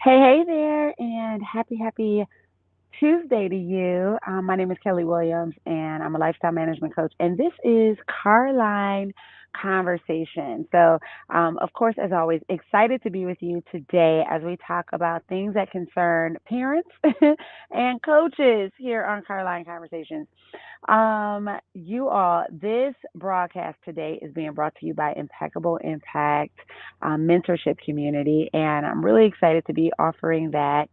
Hey there, and happy Tuesday to you. My name is Kelly Williams, and I'm a lifestyle management coach, and this is Carline Conversation. Of course, as always, excited to be with you today as we talk about things that concern parents and coaches here on Carline Conversations. You all, this broadcast today is being brought to you by Impeccable Impact Mentorship Community, and I'm really excited to be offering that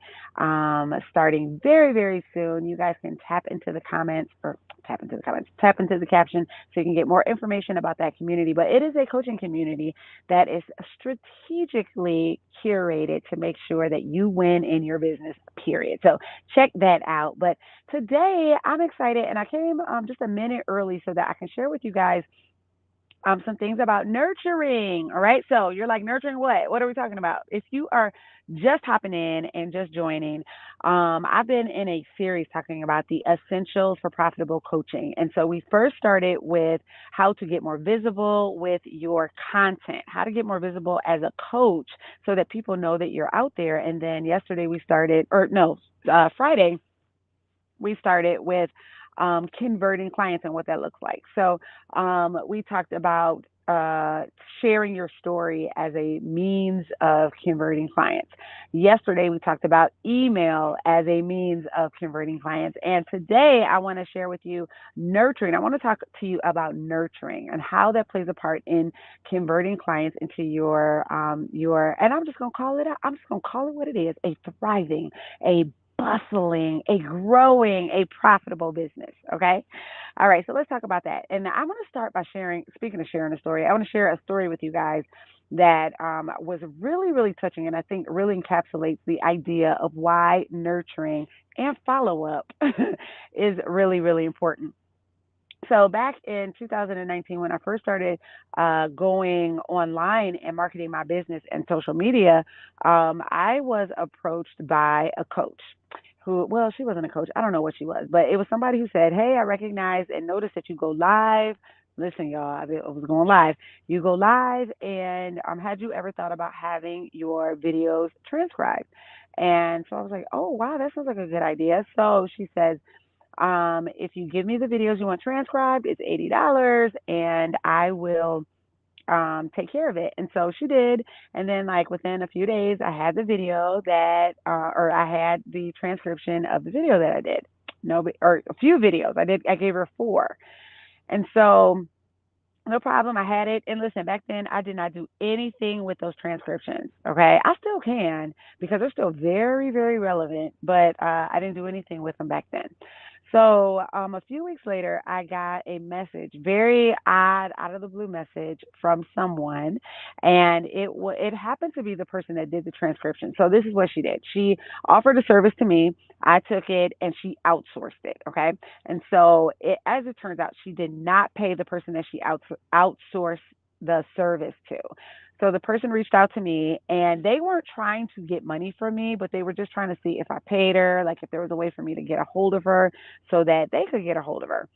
starting very soon. You guys can tap into the caption so you can get more information about that community. But it is a coaching community that is strategically curated to make sure that you win in your business, period. So check that out. But today I'm excited and I came just a minute early so that I can share with you guys some things about nurturing. All right. So you're like, nurturing what? What are we talking about? If you are just hopping in and just joining, I've been in a series talking about the essentials for profitable coaching. And so we first started with how to get more visible with your content, how to get more visible as a coach so that people know that you're out there. And then yesterday we started, or no, Friday, we started with converting clients and what that looks like. We talked about sharing your story as a means of converting clients. Yesterday, we talked about email as a means of converting clients. And today, I want to share with you nurturing. I want to talk to you about nurturing and how that plays a part in converting clients into and I'm just going to call it, I'm just going to call it what it is, a thriving, a bustling, a growing, a profitable business. Okay. All right. So let's talk about that. And I'm going to start by speaking of sharing a story, I want to share a story with you guys that was really touching and I think really encapsulates the idea of why nurturing and follow up is really important. So back in 2019, when I first started going online and marketing my business and social media, I was approached by a coach who, well, she wasn't a coach. I don't know what she was, but it was somebody who said, "Hey, I recognize and notice that you go live." Listen, y'all, I was going live. You go live, and had you ever thought about having your videos transcribed? And so I was like, "Oh, wow, that sounds like a good idea." So she says, if you give me the videos you want transcribed, it's $80 and I will take care of it. And so she did. And then, like, within a few days, I had the video or I had the transcription of the video that I did. No, or a few videos. I gave her four. And so, no problem. I had it. And listen, back then I did not do anything with those transcriptions. Okay. I still can because they're still very relevant, but I didn't do anything with them back then. So a few weeks later, I got a message, very odd, out of the blue message from someone, and it happened to be the person that did the transcription. So this is what she did. She offered a service to me. I took it, and she outsourced it. Okay, and so as it turns out, she did not pay the person that she outsourced the service to. So the person reached out to me and they weren't trying to get money from me, but they were just trying to see if I paid her, like if there was a way for me to get a hold of her so that they could get a hold of her.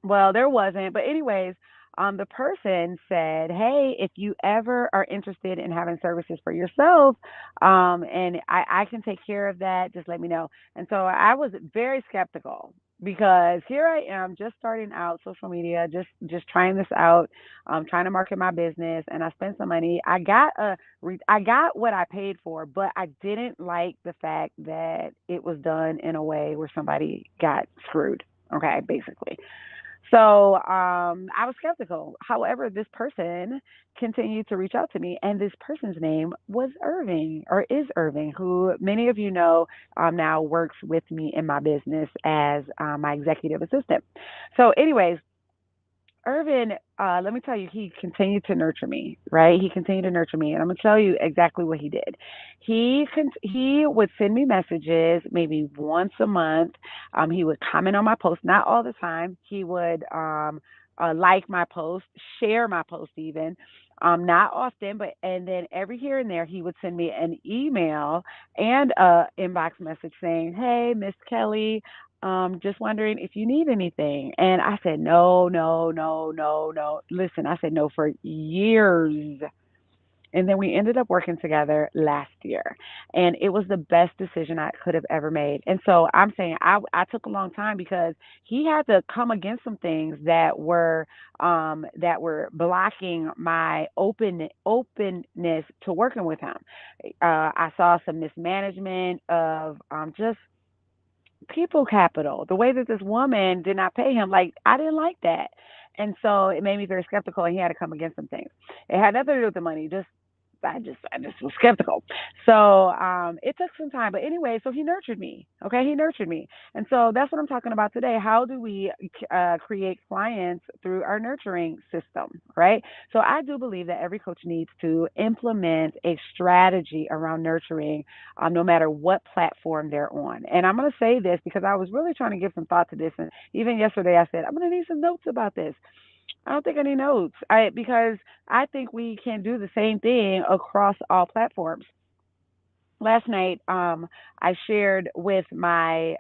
Well, there wasn't. But anyways, the person said, "Hey, if you ever are interested in having services for yourself, and I can take care of that, just let me know." And so I was very skeptical because here I am just starting out social media, just trying this out, trying to market my business, and I spent some money. I got what I paid for, but I didn't like the fact that it was done in a way where somebody got screwed. Okay, basically. So I was skeptical. However, this person continued to reach out to me, and this person's name was Irving, or is Irving, who many of you know now works with me in my business as my executive assistant. So, anyways, Irvin, let me tell you, he continued to nurture me, right? He continued to nurture me, and I'm gonna tell you exactly what he did. He would send me messages maybe once a month. He would comment on my post, not all the time. He would like my post, share my post even. Not often, but and then every here and there he would send me an email and a inbox message saying, "Hey, Miss Kelly, just wondering if you need anything." And I said, no, no, no, no, no. Listen, I said no for years. And then we ended up working together last year. And it was the best decision I could have ever made. And so I'm saying I took a long time because he had to come against some things that were blocking my openness to working with him. I saw some mismanagement of just people capital. The way that this woman did not pay him, like I didn't like that. And so it made me very skeptical and he had to come against some things. It had nothing to do with the money, just I just was skeptical. So it took some time. But anyway, so he nurtured me. Okay, he nurtured me. And so that's what I'm talking about today. How do we create clients through our nurturing system, right? So I do believe that every coach needs to implement a strategy around nurturing, no matter what platform they're on. And I'm going to say this because I was really trying to give some thought to this. And even yesterday, I said, I'm going to need some notes about this. I don't think I need notes. Because I think we can do the same thing across all platforms. Last night, I shared with my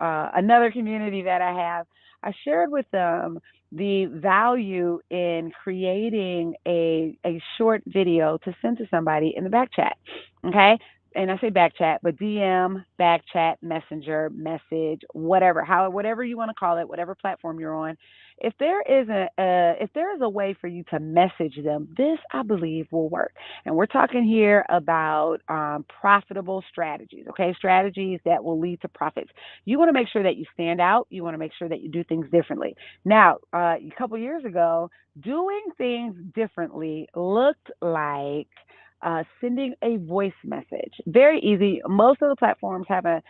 another community that I have. I shared with them the value in creating a short video to send to somebody in the back chat. Okay, and I say back chat, but DM, back chat, messenger, message, whatever you want to call it, whatever platform you're on. If there is a way for you to message them, this I believe will work. And we're talking here about profitable strategies, okay? Strategies that will lead to profits. You want to make sure that you stand out. You want to make sure that you do things differently. Now, a couple years ago, doing things differently looked like sending a voice message. Very easy. Most of the platforms have a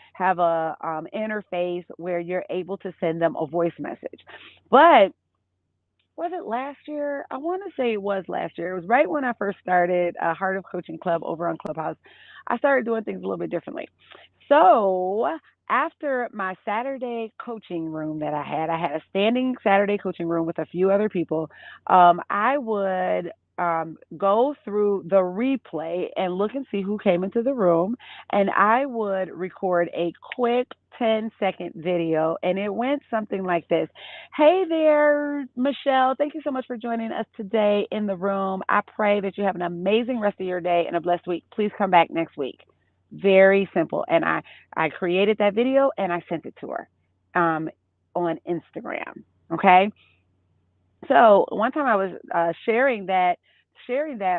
interface where you're able to send them a voice message. But was it last year? I want to say it was last year. It was right when I first started Heart of Coaching Club over on Clubhouse. I started doing things a little bit differently. So after my Saturday coaching room that I had a standing Saturday coaching room with a few other people. I would go through the replay and look and see who came into the room, and I would record a quick 10-second video, and it went something like this. Hey there, Michelle. Thank you so much for joining us today in the room. I pray that you have an amazing rest of your day and a blessed week. Please come back next week. Very simple. And I created that video and I sent it to her on Instagram. Okay. So one time I was sharing that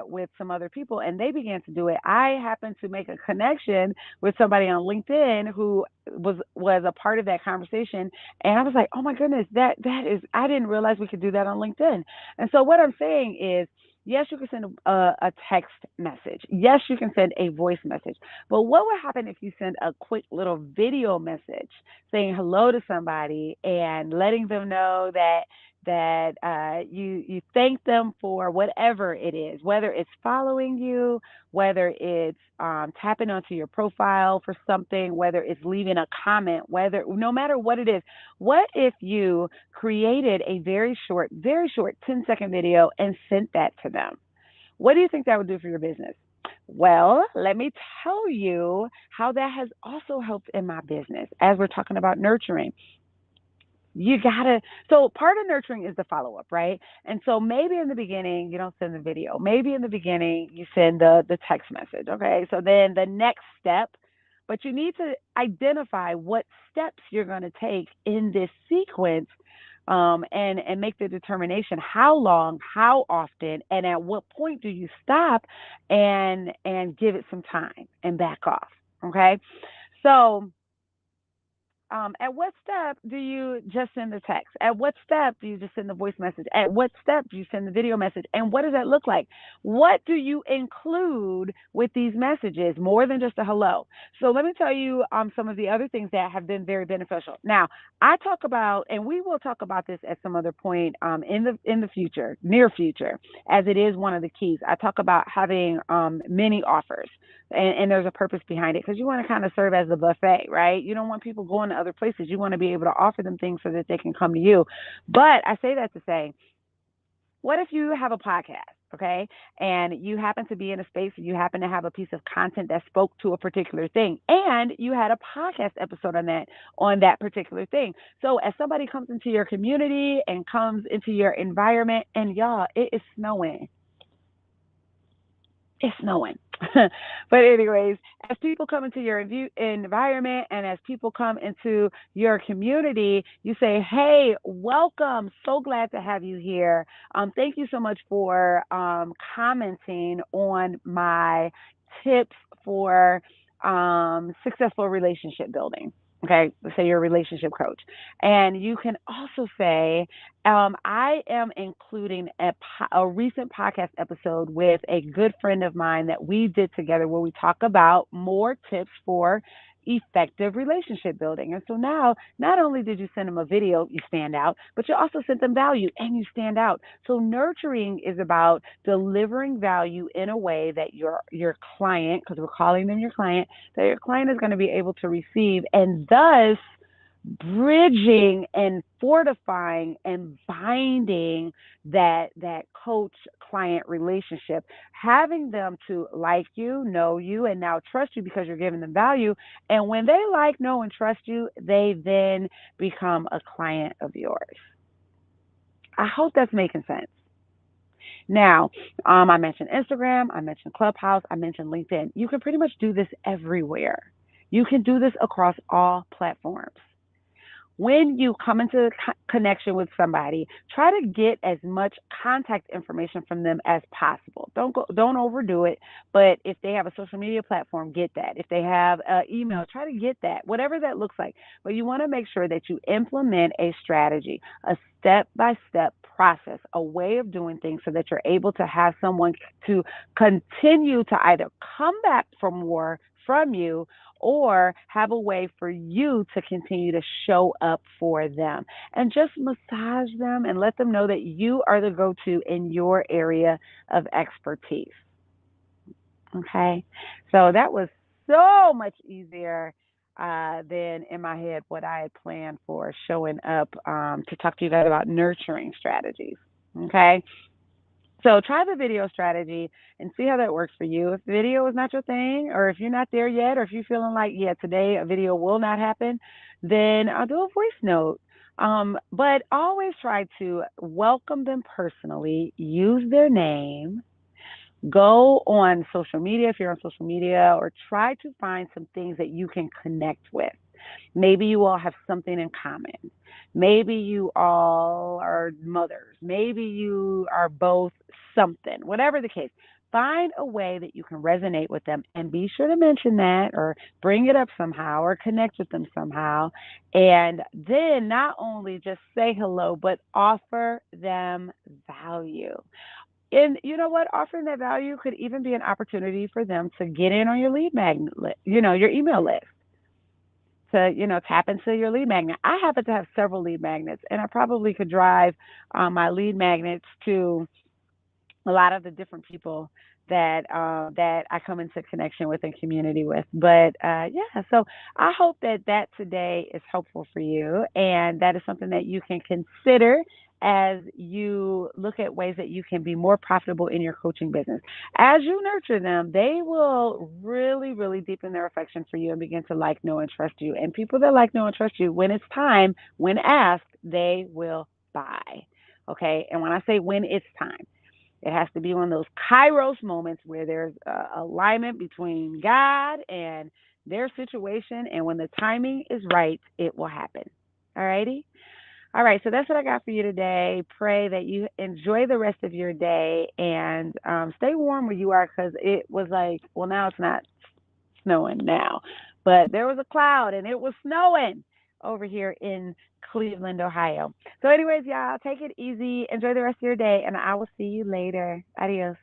with some other people and they began to do it. I happened to make a connection with somebody on LinkedIn who was a part of that conversation, and I was like, "Oh my goodness, that is I didn't realize we could do that on LinkedIn." And so what I'm saying is, yes, you can send a text message. Yes, you can send a voice message. But what would happen if you send a quick little video message saying hello to somebody and letting them know that you thank them for whatever it is, whether it's following you, whether it's tapping onto your profile for something, whether it's leaving a comment, whether no matter what it is. What if you created a very short 10-second video and sent that to them? What do you think that would do for your business? Well, let me tell you how that has also helped in my business as we're talking about nurturing. So part of nurturing is the follow up, right? And so maybe in the beginning you don't send the video, maybe in the beginning you send the text message. Okay, so then the next step, but you need to identify what steps you're going to take in this sequence, and make the determination how long, how often, and at what point do you stop and give it some time and back off. Okay, so at what step do you just send the text? At what step do you just send the voice message? At what step do you send the video message? And what does that look like? What do you include with these messages more than just a hello? So let me tell you some of the other things that have been very beneficial. Now, I talk about, and we will talk about this at some other point in the future, near future, as it is one of the keys. I talk about having many offers. And there's a purpose behind it because you want to kind of serve as a buffet, right? You don't want people going to other places. You want to be able to offer them things so that they can come to you. But I say that to say, what if you have a podcast, okay, and you happen to be in a space and you happen to have a piece of content that spoke to a particular thing, and you had a podcast episode on that particular thing. So as somebody comes into your community and comes into your environment, and y'all, it is snowing. It's snowing. But anyways, as people come into your environment and as people come into your community, you say, "Hey, welcome! So glad to have you here. Thank you so much for commenting on my tips for successful relationship building." Okay, let's say you're a relationship coach, and you can also say, I am including a recent podcast episode with a good friend of mine that we did together where we talk about more tips for effective relationship building. And so now, not only did you send them a video, you stand out, but you also sent them value and you stand out. So nurturing is about delivering value in a way that your client, because we're calling them your client, that your client is going to be able to receive, and thus bridging and fortifying and binding that coach client relationship, having them to like you, know you, and now trust you because you're giving them value. And when they like, know, and trust you, they then become a client of yours. I hope that's making sense. Now, I mentioned Instagram, I mentioned Clubhouse, I mentioned LinkedIn. You can pretty much do this everywhere. You can do this across all platforms. When you come into connection with somebody, try to get as much contact information from them as possible. Don't overdo it. But if they have a social media platform, get that. If they have an email, try to get that. Whatever that looks like. But you want to make sure that you implement a strategy, a step-by-step process, a way of doing things so that you're able to have someone to continue to either come back for more from you or have a way for you to continue to show up for them and just massage them and let them know that you are the go-to in your area of expertise. Okay. So that was so much easier than in my head what I had planned for showing up to talk to you guys about nurturing strategies. Okay. So try the video strategy and see how that works for you. If video is not your thing, or if you're not there yet, or if you're feeling like, yeah, today a video will not happen, then I'll do a voice note. But always try to welcome them personally, use their name, go on social media if you're on social media, or try to find some things that you can connect with. Maybe you all have something in common. Maybe you all are mothers. Maybe you are both something. Whatever the case, find a way that you can resonate with them and be sure to mention that or bring it up somehow or connect with them somehow. And then not only just say hello, but offer them value. And you know what? Offering that value could even be an opportunity for them to get in on your lead magnet, your email list, to tap into your lead magnet. I happen to have several lead magnets, and I probably could drive my lead magnets to a lot of the different people that I come into connection with and community with. But yeah, so I hope that today is helpful for you, and that is something that you can consider as you look at ways that you can be more profitable in your coaching business. As you nurture them, they will really, really deepen their affection for you and begin to like, know, and trust you. And people that like, know, and trust you, when it's time, when asked, they will buy. Okay. And when I say when it's time, it has to be one of those kairos moments where there's alignment between God and their situation. And when the timing is right, it will happen. All righty? All right. So that's what I got for you today. Pray that you enjoy the rest of your day and stay warm where you are because it was like, well, now it's not snowing now, but there was a cloud and it was snowing over here in Cleveland, Ohio. So, anyways, y'all, take it easy. Enjoy the rest of your day, and I will see you later. Adios.